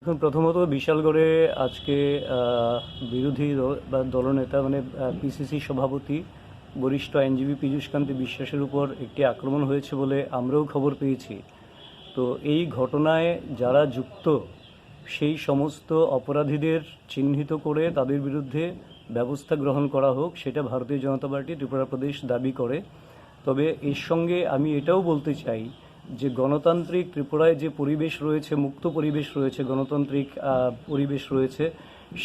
এখন প্রথমত বিশালগড়ে আজকে বিরোধী দলনেতা মানে পিসিসি সভাপতি বরিষ্ঠ আইনজীবী পীযূষকান্তি বিশ্বাসের উপর একটি আক্রমণ হয়েছে বলে আমরাও খবর পেয়েছি। তো এই ঘটনায় যারা যুক্ত সেই সমস্ত অপরাধীদের চিহ্নিত করে তাদের বিরুদ্ধে ব্যবস্থা গ্রহণ করা হোক, সেটা ভারতীয় জনতা পার্টি ত্রিপুরা প্রদেশ দাবি করে। তবে এর সঙ্গে আমি এটাও বলতে চাই যে গণতান্ত্রিক ত্রিপুরায় যে পরিবেশ রয়েছে, মুক্ত পরিবেশ রয়েছে, গণতান্ত্রিক পরিবেশ রয়েছে,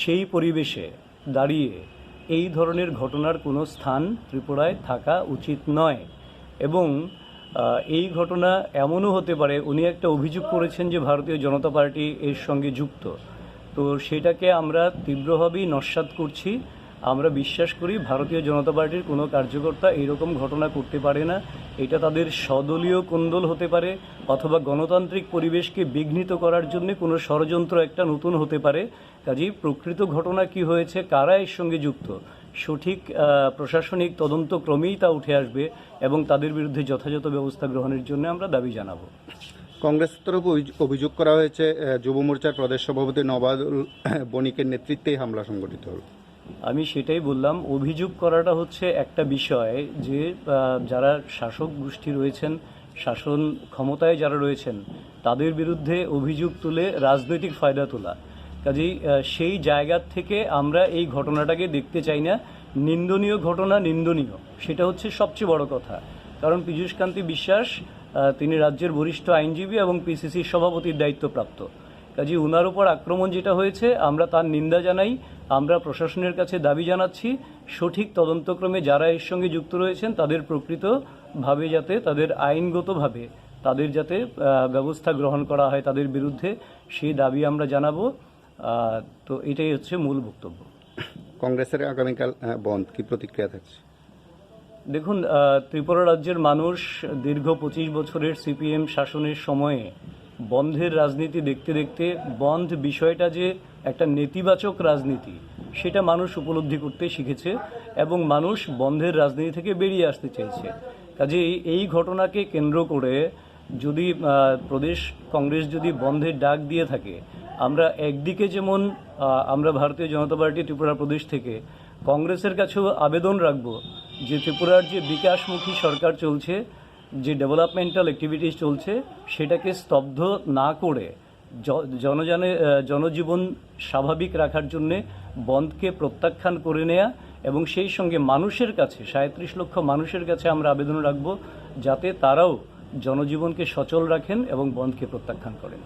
সেই পরিবেশে দাঁড়িয়ে এই ধরনের ঘটনার কোনো স্থান ত্রিপুরায় থাকা উচিত নয়। এবং এই ঘটনা এমনও হতে পারে, উনি একটা অভিযোগ করেছেন যে ভারতীয় জনতা পার্টি এর সঙ্গে যুক্ত। তো সেটাকে আমরা তীব্রভাবেই নস্যাৎ করছি। আমরা বিশ্বাস করি ভারতীয় জনতা পার্টির কোনো কার্যকর্তা এইরকম ঘটনা করতে পারে না। এটা তাদের স্বদলীয় কোন্দল হতে পারে, অথবা গণতান্ত্রিক পরিবেশকে বিঘ্নিত করার জন্য কোনো ষড়যন্ত্র একটা নতুন হতে পারে। কাজেই প্রকৃত ঘটনা কি হয়েছে, কারা এর সঙ্গে যুক্ত, সঠিক প্রশাসনিক তদন্ত ক্রমেই তা উঠে আসবে এবং তাদের বিরুদ্ধে যথাযথ ব্যবস্থা গ্রহণের জন্য আমরা দাবি জানাবো। কংগ্রেসের তরফে অভিযোগ করা হয়েছে যুব মোর্চার প্রদেশ সভাপতি নবাদুল বণিকের নেতৃত্বেই হামলা সংঘটিত হল। আমি সেটাই বললাম, অভিযোগ করাটা হচ্ছে একটা বিষয়, যে যারা শাসক গোষ্ঠী রয়েছেন, শাসন ক্ষমতায় যারা রয়েছেন, তাদের বিরুদ্ধে অভিযোগ তুলে রাজনৈতিক ফায়দা তোলা। কাজেই সেই জায়গা থেকে আমরা এই ঘটনাটাকে দেখতে চাই না। নিন্দনীয় ঘটনা নিন্দনীয়, সেটা হচ্ছে সবচেয়ে বড় কথা। কারণ পীযূষকান্তি বিশ্বাস তিনি রাজ্যের বরিষ্ঠ আইনজীবী এবং পিসিসির সভাপতির দায়িত্বপ্রাপ্ত। কাজে ওনার উপর আক্রমণ যেটা হয়েছে, আমরা তার নিন্দা জানাই। আমরা প্রশাসনের কাছে দাবি জানাচ্ছি সঠিক তদন্তক্রমে যারা এর সঙ্গে যুক্ত রয়েছেন তাদের প্রকৃতভাবে যাতে তাদের আইনগতভাবে তাদের যাতে ব্যবস্থা গ্রহণ করা হয় তাদের বিরুদ্ধে, সেই দাবি আমরা জানাবো। তো এটাই হচ্ছে মূল বক্তব্য। কংগ্রেসের আগামীকাল বন্ধ, কি প্রতিক্রিয়া থাকছে? দেখুন, ত্রিপুরা রাজ্যের মানুষ দীর্ঘ 25 বছরের সিপিএম শাসনের সময়ে বন্ধের রাজনীতি দেখতে দেখতে বন্ধ বিষয়টা যে একটা নেতিবাচক রাজনীতি, সেটা মানুষ উপলব্ধি করতে শিখেছে এবং মানুষ বন্ধের রাজনীতি থেকে বেরিয়ে আসতে চাইছে। কাজেই এই ঘটনাকে কেন্দ্র করে যদি প্রদেশ কংগ্রেস যদি বন্ধের ডাক দিয়ে থাকে, আমরা একদিকে যেমন আমরা ভারতীয় জনতা পার্টি ত্রিপুরা প্রদেশ থেকে কংগ্রেসের কাছেও আবেদন রাখব যে ত্রিপুরার যে বিকাশমুখী সরকার চলছে, যে ডেভেলপমেন্টাল অ্যাক্টিভিটিস চলছে, সেটাকে স্তব্ধ না করে জনজীবন স্বাভাবিক রাখার জন্যে বন্ধকে প্রত্যাখ্যান করে নেয়া, এবং সেই সঙ্গে মানুষের কাছে 37 লক্ষ মানুষের কাছে আমরা আবেদন রাখব যাতে তারাও জনজীবনকে সচল রাখেন এবং বন্ধকে প্রত্যাখ্যান করেন।